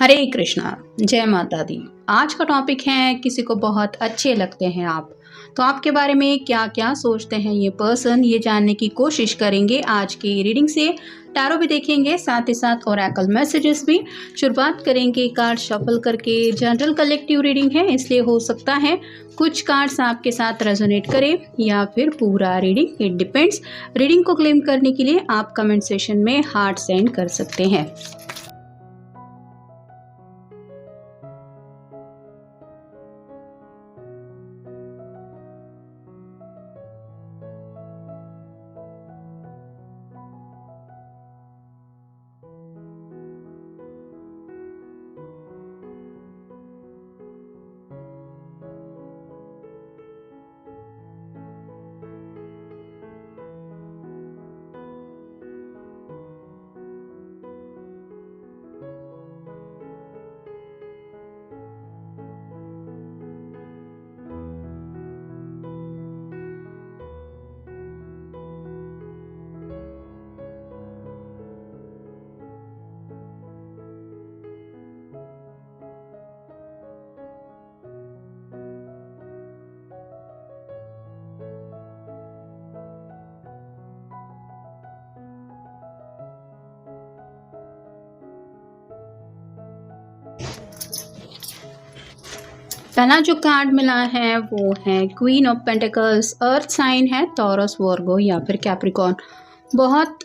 हरे कृष्णा, जय माता दी। आज का टॉपिक है किसी को बहुत अच्छे लगते हैं आप। तो आपके बारे में क्या-क्या सोचते हैं ये पर्सन, ये जानने की कोशिश करेंगे आज की रीडिंग से। टैरो भी देखेंगे, साथ ही साथ ओरेकल मैसेजेस भी। शुरुआत करेंगे कार्ड शफल करके। जनरल कलेक्टिव रीडिंग है, इसलिए हो सकता है कुछ कार्ड्स आपके साथ रेजोनेट करें या फिर पूरा रीडिंग, इट डिपेंड्स। रीडिंग को क्लेम करने के लिए आप कमेंट सेशन में हार्ट सेंड कर सकते हैं। पहला जो कार्ड मिला है वो है queen of pentacles. Earth sign है टॉरस, वर्गो या फिर कैप्रिकॉर्न। बहुत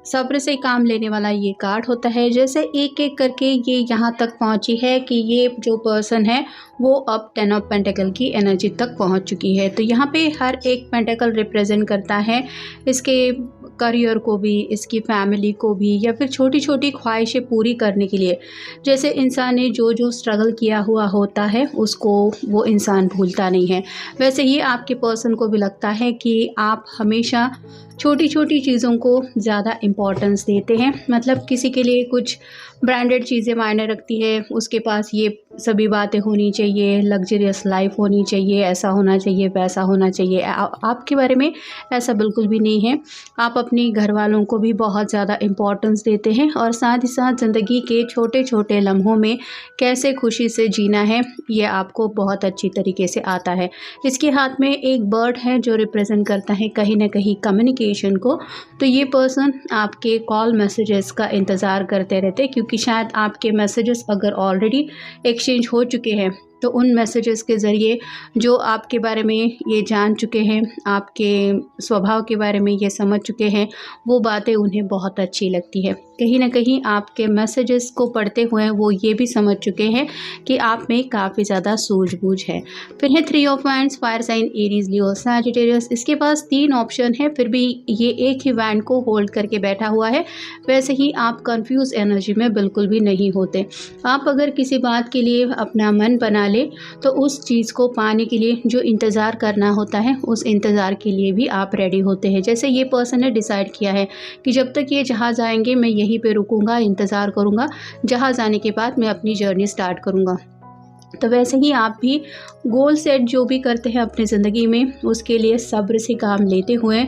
सब्र से काम लेने वाला ये कार्ड होता है। जैसे एक एक करके ये यहाँ तक पहुँची है कि ये जो पर्सन है वो अब 10 ऑफ पेंटिकल की एनर्जी तक पहुँच चुकी है। तो यहाँ पे हर एक पेंटिकल रिप्रेजेंट करता है इसके करियर को भी, इसकी फैमिली को भी, या फिर छोटी छोटी ख्वाहिशें पूरी करने के लिए। जैसे इंसान ने जो जो स्ट्रगल किया हुआ होता है उसको वो इंसान भूलता नहीं है। वैसे ही आपके पर्सन को भी लगता है कि आप हमेशा छोटी छोटी चीज़ों को ज़्यादा इम्पोर्टेंस देते हैं। मतलब किसी के लिए कुछ ब्रांडेड चीज़ें मायने रखती है, उसके पास ये सभी बातें होनी चाहिए, लग्जरियस लाइफ होनी चाहिए, ऐसा होना चाहिए, वैसा होना चाहिए। आपके बारे में ऐसा बिल्कुल भी नहीं है। आप अपनी घर वालों को भी बहुत ज़्यादा इम्पोर्टेंस देते हैं और साथ ही साथ ज़िंदगी के छोटे छोटे लम्हों में कैसे खुशी से जीना है ये आपको बहुत अच्छी तरीके से आता है। इसके हाथ में एक बर्ड है जो रिप्रेजेंट करता है कहीं ना कहीं कम्युनिकेशन को। तो ये पर्सन आपके कॉल मैसेजेस का इंतज़ार करते रहते हैं, क्योंकि शायद आपके मैसेजेस अगर ऑलरेडी एक्सचेंज हो चुके हैं तो उन मैसेजेस के ज़रिए जो आपके बारे में ये जान चुके हैं, आपके स्वभाव के बारे में ये समझ चुके हैं, वो बातें उन्हें बहुत अच्छी लगती है। कहीं ना कहीं आपके मैसेजेस को पढ़ते हुए वो ये भी समझ चुके हैं कि आप में काफ़ी ज़्यादा सूझबूझ है। फिर है 3 of wands, fire sign Aries, Leo, Sagittarius. इसके पास 3 ऑप्शन है, फिर भी ये एक ही वैंड को होल्ड करके बैठा हुआ है। वैसे ही आप कंफ्यूज एनर्जी में बिल्कुल भी नहीं होते। आप अगर किसी बात के लिए अपना मन बना ले तो उस चीज़ को पाने के लिए जो इंतज़ार करना होता है उस इंतज़ार के लिए भी आप रेडी होते हैं। जैसे ये पर्सन ने डिसाइड किया है कि जब तक ये जहाज़ आएंगे मैं यहीं पे रुकूंगा, इंतज़ार करूंगा, जहाज़ आने के बाद मैं अपनी जर्नी स्टार्ट करूंगा। तो वैसे ही आप भी गोल सेट जो भी करते हैं अपनी ज़िंदगी में उसके लिए सब्र से काम लेते हुए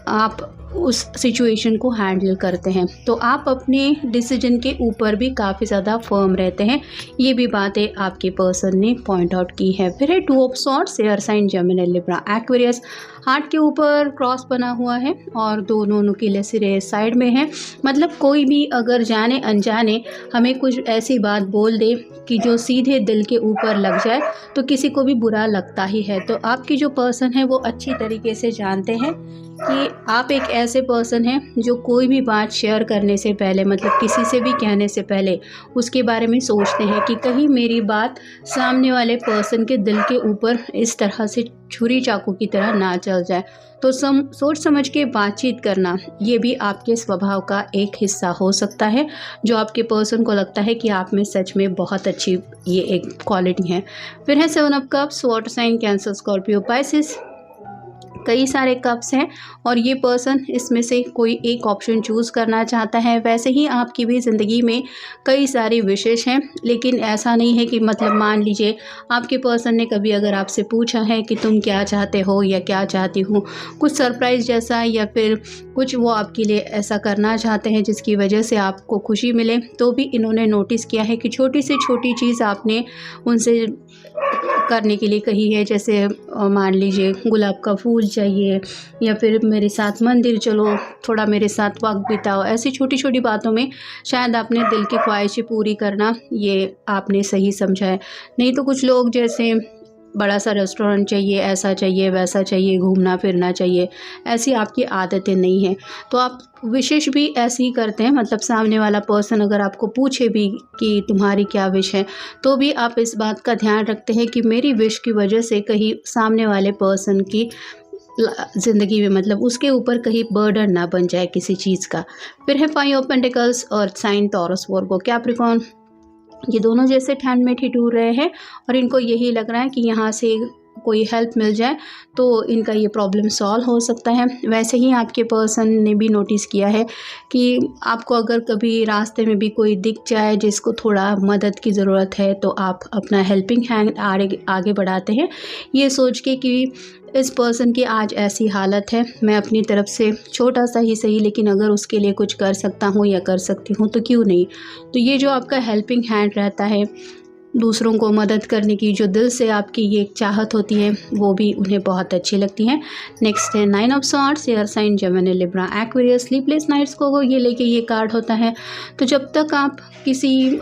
आप उस सिचुएशन को हैंडल करते हैं। तो आप अपने डिसीजन के ऊपर भी काफ़ी ज़्यादा फर्म रहते हैं। ये भी बातें आपके पर्सन ने पॉइंट आउट की है। फिर है 2 of swords, air sign, Gemini, Libra, Aquarius. Heart के ऊपर क्रॉस बना हुआ है और दोनों नुकीले सिरे साइड में हैं। मतलब कोई भी अगर जाने अनजाने हमें कुछ ऐसी बात बोल दे कि जो सीधे दिल के ऊपर लग जाए तो किसी को भी बुरा लगता ही है। तो आपकी जो पर्सन है वो अच्छी तरीके से जानते हैं कि आप एक ऐसे पर्सन हैं जो कोई भी बात शेयर करने से पहले, मतलब किसी से भी कहने से पहले, उसके बारे में सोचते हैं कि कहीं मेरी बात सामने वाले पर्सन के दिल के ऊपर इस तरह से छुरी चाकू की तरह ना चल जाए। तो सोच समझ के बातचीत करना ये भी आपके स्वभाव का एक हिस्सा हो सकता है, जो आपके पर्सन को लगता है कि आप में सच में बहुत अच्छी ये एक क्वालिटी है। फिर है 7 of cups, water sign, Cancer, Scorpio, Pisces. कई सारे कप्स हैं और ये पर्सन इसमें से कोई एक ऑप्शन चूज़ करना चाहता है। वैसे ही आपकी भी ज़िंदगी में कई सारे विशेष हैं, लेकिन ऐसा नहीं है कि मतलब मान लीजिए आपके पर्सन ने कभी अगर आपसे पूछा है कि तुम क्या चाहते हो या क्या चाहती हो, कुछ सरप्राइज़ जैसा या फिर कुछ वो आपके लिए ऐसा करना चाहते हैं जिसकी वजह से आपको खुशी मिले, तो भी इन्होंने नोटिस किया है कि छोटी से छोटी चीज़ आपने उनसे करने के लिए कही है। जैसे मान लीजिए गुलाब का फूल चाहिए या फिर मेरे साथ मंदिर चलो, थोड़ा मेरे साथ वक्त बिताओ। ऐसी छोटी छोटी बातों में शायद आपने दिल की ख्वाहिशें पूरी करना ये आपने सही समझा है। नहीं तो कुछ लोग जैसे बड़ा सा रेस्टोरेंट चाहिए, ऐसा चाहिए, वैसा चाहिए, घूमना फिरना चाहिए, ऐसी आपकी आदतें नहीं हैं। तो आप विशेष भी ऐसे ही करते हैं, मतलब सामने वाला पर्सन अगर आपको पूछे भी कि तुम्हारी क्या विश है, तो भी आप इस बात का ध्यान रखते हैं कि मेरी विश की वजह से कहीं सामने वाले पर्सन की ज़िंदगी में मतलब उसके ऊपर कहीं बर्डन ना बन जाए किसी चीज़ का। फिर है 5 ऑफ पेंटिकल्स और साइन टॉरस वर्गो कैप्रिकॉर्न। ये दोनों जैसे ठंड में ठिठुर रहे हैं और इनको यही लग रहा है कि यहाँ से कोई हेल्प मिल जाए तो इनका ये प्रॉब्लम सॉल्व हो सकता है। वैसे ही आपके पर्सन ने भी नोटिस किया है कि आपको अगर कभी रास्ते में भी कोई दिख जाए जिसको थोड़ा मदद की ज़रूरत है, तो आप अपना हेल्पिंग हैंड आगे बढ़ाते हैं, ये सोच के कि इस पर्सन की आज ऐसी हालत है, मैं अपनी तरफ से छोटा सा ही सही लेकिन अगर उसके लिए कुछ कर सकता हूँ या कर सकती हूँ तो क्यों नहीं। तो ये जो आपका हेल्पिंग हैंड रहता है, दूसरों को मदद करने की जो दिल से आपकी ये चाहत होती है, वो भी उन्हें बहुत अच्छी लगती है। नेक्स्ट है 9 of swords, air sign Gemini Libra Aquarius sleepless nights को ये लेके ये कार्ड होता है। तो जब तक आप किसी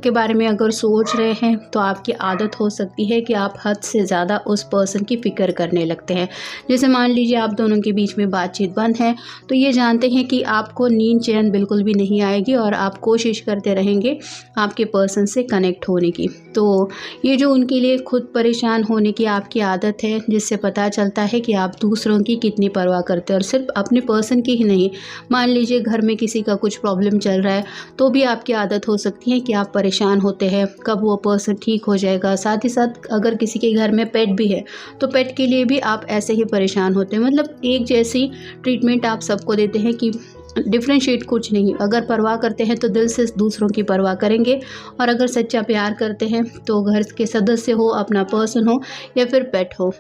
के बारे में अगर सोच रहे हैं तो आपकी आदत हो सकती है कि आप हद से ज़्यादा उस पर्सन की फ़िक्र करने लगते हैं। जैसे मान लीजिए आप दोनों के बीच में बातचीत बंद है, तो ये जानते हैं कि आपको नींद चैन बिल्कुल भी नहीं आएगी और आप कोशिश करते रहेंगे आपके पर्सन से कनेक्ट होने की। तो ये जो उनके लिए खुद परेशान होने की आपकी आदत है, जिससे पता चलता है कि आप दूसरों की कितनी परवाह करते हैं और सिर्फ अपने पर्सन की ही नहीं। मान लीजिए घर में किसी का कुछ प्रॉब्लम चल रहा है तो भी आपकी आदत हो सकती है कि आप परेशान होते हैं कब वो पर्सन ठीक हो जाएगा। साथ ही साथ अगर किसी के घर में पेट भी है तो पेट के लिए भी आप ऐसे ही परेशान होते हैं। मतलब एक जैसी ट्रीटमेंट आप सबको देते हैं कि डिफ्रेंशिएट कुछ नहीं। अगर परवाह करते हैं तो दिल से दूसरों की परवाह करेंगे और अगर सच्चा प्यार करते हैं तो घर के सदस्य हो, अपना पर्सन हो या फिर पेट हो,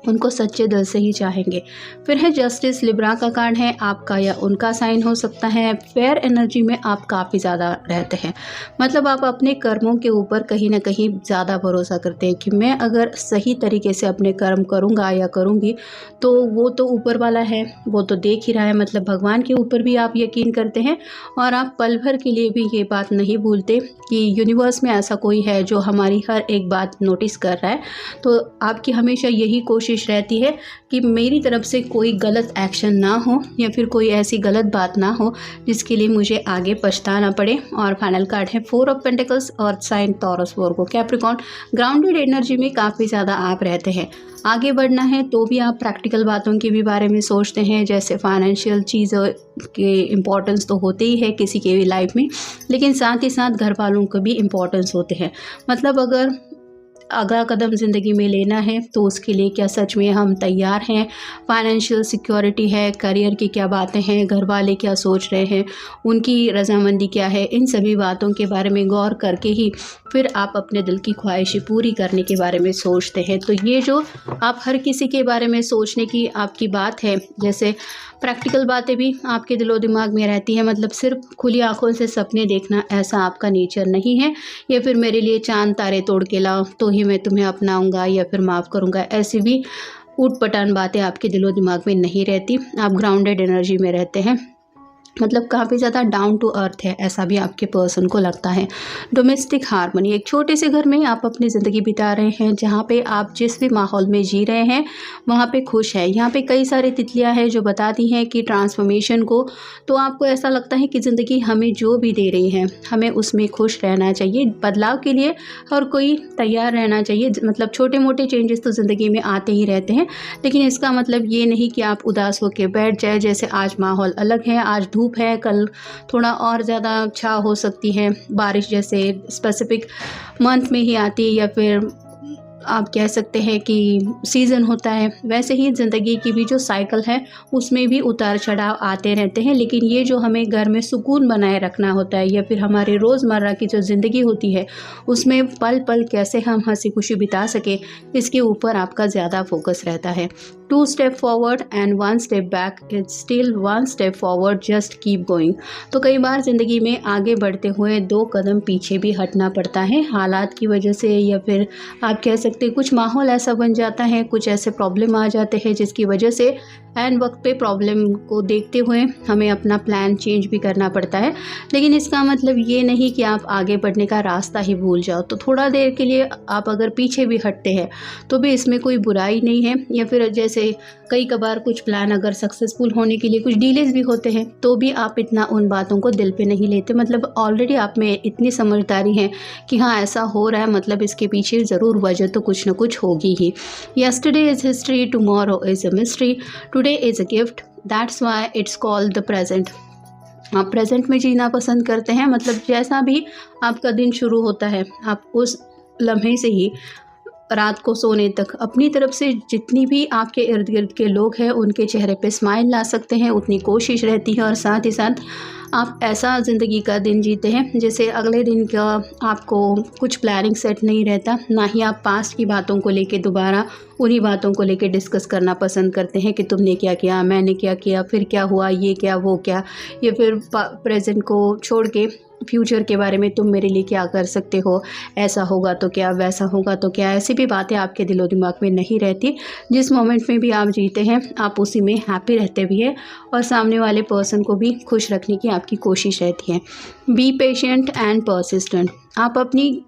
उनको सच्चे दिल से ही चाहेंगे। फिर है जस्टिस, लिब्रा का कार्ड है, आपका या उनका साइन हो सकता है। फेयर एनर्जी में आप काफ़ी ज़्यादा रहते हैं, मतलब आप अपने कर्मों के ऊपर कहीं ना कहीं ज़्यादा भरोसा करते हैं कि मैं अगर सही तरीके से अपने कर्म करूँगा या करूँगी तो वो तो ऊपर वाला है, वो तो देख ही रहा है। मतलब भगवान के ऊपर भी आप यकीन करते हैं और आप पल भर के लिए भी ये बात नहीं भूलते कि यूनिवर्स में ऐसा कोई है जो हमारी हर एक बात नोटिस कर रहा है। तो आपकी हमेशा यही कोशिश रहती है कि मेरी तरफ से कोई गलत एक्शन ना हो या फिर कोई ऐसी गलत बात ना हो जिसके लिए मुझे आगे पछताना पड़े। और फाइनल कार्ड है 4 ऑफ पेंटिकल्स और sign Taurus Virgo Capricorn. Grounded energy में काफ़ी ज़्यादा आप रहते हैं। आगे बढ़ना है तो भी आप प्रैक्टिकल बातों के भी बारे में सोचते हैं, जैसे फाइनेंशियल चीज़ों के इम्पोर्टेंस तो होते ही है किसी के भी लाइफ में, लेकिन साथ ही साथ घर वालों को भी इम्पोर्टेंस होते हैं। मतलब अगर अगला कदम ज़िंदगी में लेना है तो उसके लिए क्या सच में हम तैयार हैं, फाइनेंशियल सिक्योरिटी है, करियर की क्या बातें हैं, घर वाले क्या सोच रहे हैं, उनकी रजामंदी क्या है, इन सभी बातों के बारे में गौर करके ही फिर आप अपने दिल की ख्वाहिशें पूरी करने के बारे में सोचते हैं। तो ये जो आप हर किसी के बारे में सोचने की आपकी बात है, जैसे प्रैक्टिकल बातें भी आपके दिलो दिमाग में रहती हैं, मतलब सिर्फ खुली आंखों से सपने देखना ऐसा आपका नेचर नहीं है, या फिर मेरे लिए चांद तारे तोड़ के लाओ तो ही मैं तुम्हें अपनाऊंगा या फिर माफ़ करूंगा, ऐसी भी ऊट पटांग बातें आपके दिलो दिमाग में नहीं रहती। आप ग्राउंडेड एनर्जी में रहते हैं, मतलब काफ़ी ज़्यादा डाउन टू अर्थ है, ऐसा भी आपके पर्सन को लगता है। डोमेस्टिक हार्मनी, एक छोटे से घर में आप अपनी ज़िंदगी बिता रहे हैं जहाँ पे आप जिस भी माहौल में जी रहे हैं वहाँ पे खुश है। यहाँ पे कई सारी तितलियाँ हैं जो बताती हैं कि ट्रांसफॉर्मेशन को, तो आपको ऐसा लगता है कि ज़िंदगी हमें जो भी दे रही है हमें उसमें खुश रहना चाहिए। बदलाव के लिए हर कोई तैयार रहना चाहिए। मतलब छोटे मोटे चेंजेस तो ज़िंदगी में आते ही रहते हैं, लेकिन इसका मतलब ये नहीं कि आप उदास होकर बैठ जाए। जैसे आज माहौल अलग है, आज धूप है, कल थोड़ा और ज़्यादा छाँव हो सकती है, बारिश जैसे स्पेसिफिक मंथ में ही आती है या फिर आप कह सकते हैं कि सीज़न होता है, वैसे ही ज़िंदगी की भी जो साइकिल है उसमें भी उतार चढ़ाव आते रहते हैं। लेकिन ये जो हमें घर में सुकून बनाए रखना होता है या फिर हमारे रोज़मर्रा की जो ज़िंदगी होती है उसमें पल पल कैसे हम हंसी खुशी बिता सकें, इसके ऊपर आपका ज़्यादा फोकस रहता है। 2 step forward and 1 step back is still 1 step forward, just keep going. तो कई बार ज़िंदगी में आगे बढ़ते हुए 2 कदम पीछे भी हटना पड़ता है, हालात की वजह से या फिर आप कह सकते हैं कुछ माहौल ऐसा बन जाता है, कुछ ऐसे प्रॉब्लम आ जाते हैं जिसकी वजह से एन वक्त पे प्रॉब्लम को देखते हुए हमें अपना प्लान चेंज भी करना पड़ता है। लेकिन इसका मतलब ये नहीं कि आप आगे बढ़ने का रास्ता ही भूल जाओ। तो थोड़ा देर के लिए आप अगर पीछे भी हटते हैं तो भी इसमें कोई बुराई नहीं है। या फिर जैसे कई कबार कुछ प्लान अगर सक्सेसफुल होने के लिए कुछ डिलेज भी होते हैं तो भी आप इतना उन बातों को दिल पे नहीं लेते। मतलब ऑलरेडी आप में इतनी समझदारी है कि हाँ ऐसा हो रहा है, मतलब इसके पीछे ज़रूर वजह तो कुछ ना कुछ होगी ही। Yesterday is history, tomorrow is a mystery, today is a gift, that's why it's called the present. आप प्रेजेंट में जीना पसंद करते हैं, मतलब जैसा भी आपका दिन शुरू होता है आप उस लम्हे से ही रात को सोने तक अपनी तरफ से जितनी भी आपके इर्द गिर्द के लोग हैं उनके चेहरे पे स्माइल ला सकते हैं, उतनी कोशिश रहती है। और साथ ही साथ आप ऐसा ज़िंदगी का दिन जीते हैं जैसे अगले दिन का आपको कुछ प्लानिंग सेट नहीं रहता, ना ही आप पास्ट की बातों को लेके दोबारा उन्हीं बातों को लेके डिस्कस करना पसंद करते हैं कि तुमने क्या किया, मैंने क्या किया, फिर क्या हुआ, ये क्या वो क्या, या फिर प्रेजेंट को छोड़ के फ्यूचर के बारे में तुम मेरे लिए क्या कर सकते हो, ऐसा होगा तो क्या, वैसा होगा तो क्या, ऐसी भी बातें आपके दिलो दिमाग में नहीं रहती। जिस मोमेंट में भी आप जीते हैं आप उसी में हैप्पी रहते भी हैं और सामने वाले पर्सन को भी खुश रखने की आपकी कोशिश रहती है। Be patient and persistent. आप अपनी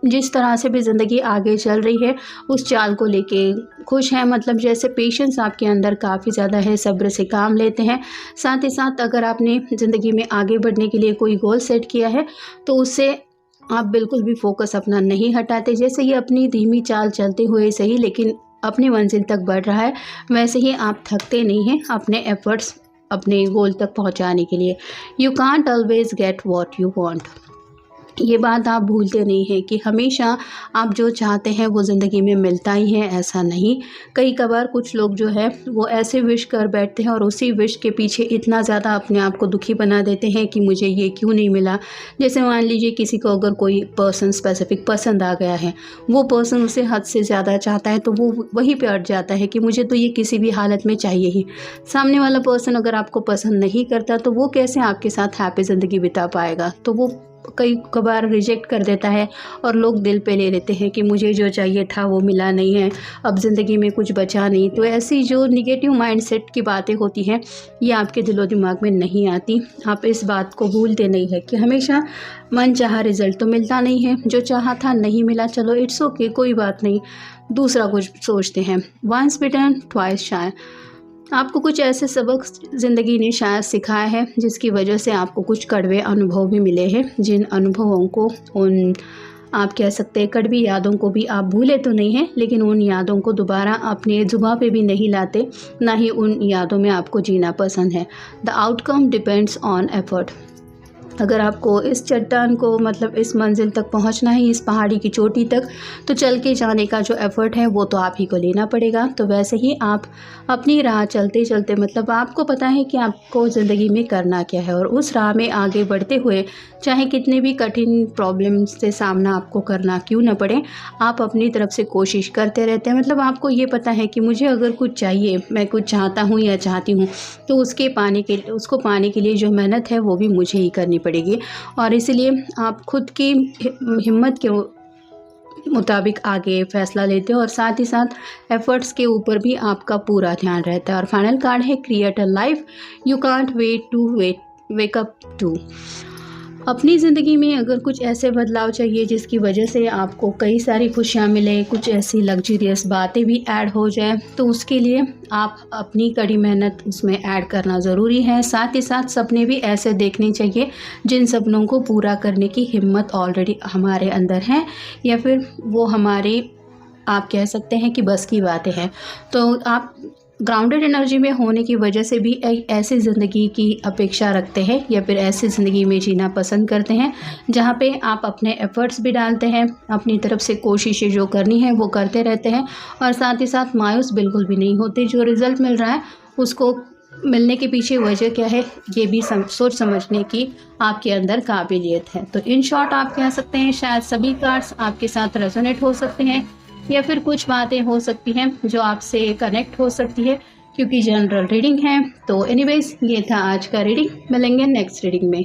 जिस तरह से भी ज़िंदगी आगे चल रही है उस चाल को लेके खुश हैं, मतलब जैसे पेशेंस आपके अंदर काफ़ी ज़्यादा है, सब्र से काम लेते हैं। साथ ही साथ अगर आपने ज़िंदगी में आगे बढ़ने के लिए कोई गोल सेट किया है तो उससे आप बिल्कुल भी फोकस अपना नहीं हटाते। जैसे ये अपनी धीमी चाल चलते हुए सही लेकिन अपनी मंजिल तक बढ़ रहा है, वैसे ही आप थकते नहीं हैं अपने एफर्ट्स अपने गोल तक पहुंचाने के लिए। You can't always get what you want. ये बात आप भूलते नहीं हैं कि हमेशा आप जो चाहते हैं वो ज़िंदगी में मिलता ही है, ऐसा नहीं। कई कबार कुछ लोग जो है वो ऐसे विश कर बैठते हैं और उसी विश के पीछे इतना ज़्यादा अपने आप को दुखी बना देते हैं कि मुझे ये क्यों नहीं मिला। जैसे मान लीजिए किसी को अगर कोई पर्सन स्पेसिफिक पसंद आ गया है, वो पर्सन उसे हद से ज़्यादा चाहता है तो वो वहीं पे अट जाता है कि मुझे तो ये किसी भी हालत में चाहिए ही। सामने वाला पर्सन अगर आपको पसंद नहीं करता तो वो कैसे आपके साथ हैप्पी ज़िंदगी बिता पाएगा। तो वो कई कबार रिजेक्ट कर देता है और लोग दिल पे ले लेते हैं कि मुझे जो चाहिए था वो मिला नहीं है, अब ज़िंदगी में कुछ बचा नहीं। तो ऐसी जो निगेटिव माइंडसेट की बातें होती हैं ये आपके दिलो दिमाग में नहीं आती। आप इस बात को भूलते नहीं है कि हमेशा मन चाहा रिज़ल्ट तो मिलता नहीं है, जो चाहा था नहीं मिला, चलो इट्स ओके, कोई बात नहीं, दूसरा कुछ सोचते हैं। वंस बिटन ट्वाइस शाय। आपको कुछ ऐसे सबक ज़िंदगी ने शायद सिखाया है जिसकी वजह से आपको कुछ कड़वे अनुभव भी मिले हैं, जिन अनुभवों को उन आप कह सकते हैं कड़वी यादों को भी आप भूले तो नहीं हैं, लेकिन उन यादों को दोबारा अपने जुबान पे भी नहीं लाते, ना ही उन यादों में आपको जीना पसंद है। The outcome depends on effort. अगर आपको इस चट्टान को मतलब इस मंजिल तक पहुंचना है, इस पहाड़ी की चोटी तक, तो चल के जाने का जो एफ़र्ट है वो तो आप ही को लेना पड़ेगा। तो वैसे ही आप अपनी राह चलते चलते मतलब आपको पता है कि आपको ज़िंदगी में करना क्या है और उस राह में आगे बढ़ते हुए चाहे कितने भी कठिन प्रॉब्लम से सामना आपको करना क्यों न पड़े, आप अपनी तरफ से कोशिश करते रहते हैं। मतलब आपको ये पता है कि मुझे अगर कुछ चाहिए, मैं कुछ चाहता हूँ या चाहती हूँ, तो उसको पाने के लिए जो मेहनत है वो भी मुझे ही करनी पड़ेगी। और इसलिए आप खुद की हिम्मत के मुताबिक आगे फैसला लेते हो और साथ ही साथ एफर्ट्स के ऊपर भी आपका पूरा ध्यान रहता है। और फाइनल कार्ड है create a life you can't wait to wake up to. अपनी ज़िंदगी में अगर कुछ ऐसे बदलाव चाहिए जिसकी वजह से आपको कई सारी खुशियाँ मिले, कुछ ऐसी लग्जरियस बातें भी ऐड हो जाए, तो उसके लिए आप अपनी कड़ी मेहनत उसमें ऐड करना ज़रूरी है। साथ ही साथ सपने भी ऐसे देखने चाहिए जिन सपनों को पूरा करने की हिम्मत ऑलरेडी हमारे अंदर है या फिर वो हमारे आप कह सकते हैं कि बस की बातें हैं। तो आप ग्राउंडेड एनर्जी में होने की वजह से भी एक ऐसी ज़िंदगी की अपेक्षा रखते हैं या फिर ऐसी ज़िंदगी में जीना पसंद करते हैं जहाँ पे आप अपने एफ़र्ट्स भी डालते हैं, अपनी तरफ से कोशिशें जो करनी है वो करते रहते हैं और साथ ही साथ मायूस बिल्कुल भी नहीं होते। जो रिज़ल्ट मिल रहा है उसको मिलने के पीछे वजह क्या है ये भी सोच समझने की आपके अंदर काबिलियत है। तो इन शॉर्ट आप कह सकते हैं शायद सभी कार्ड्स आपके साथ रेजोनेट हो सकते हैं या फिर कुछ बातें हो सकती हैं जो आपसे कनेक्ट हो सकती है, क्योंकि जनरल रीडिंग है। तो एनीवेज ये था आज का रीडिंग, मिलेंगे नेक्स्ट रीडिंग में।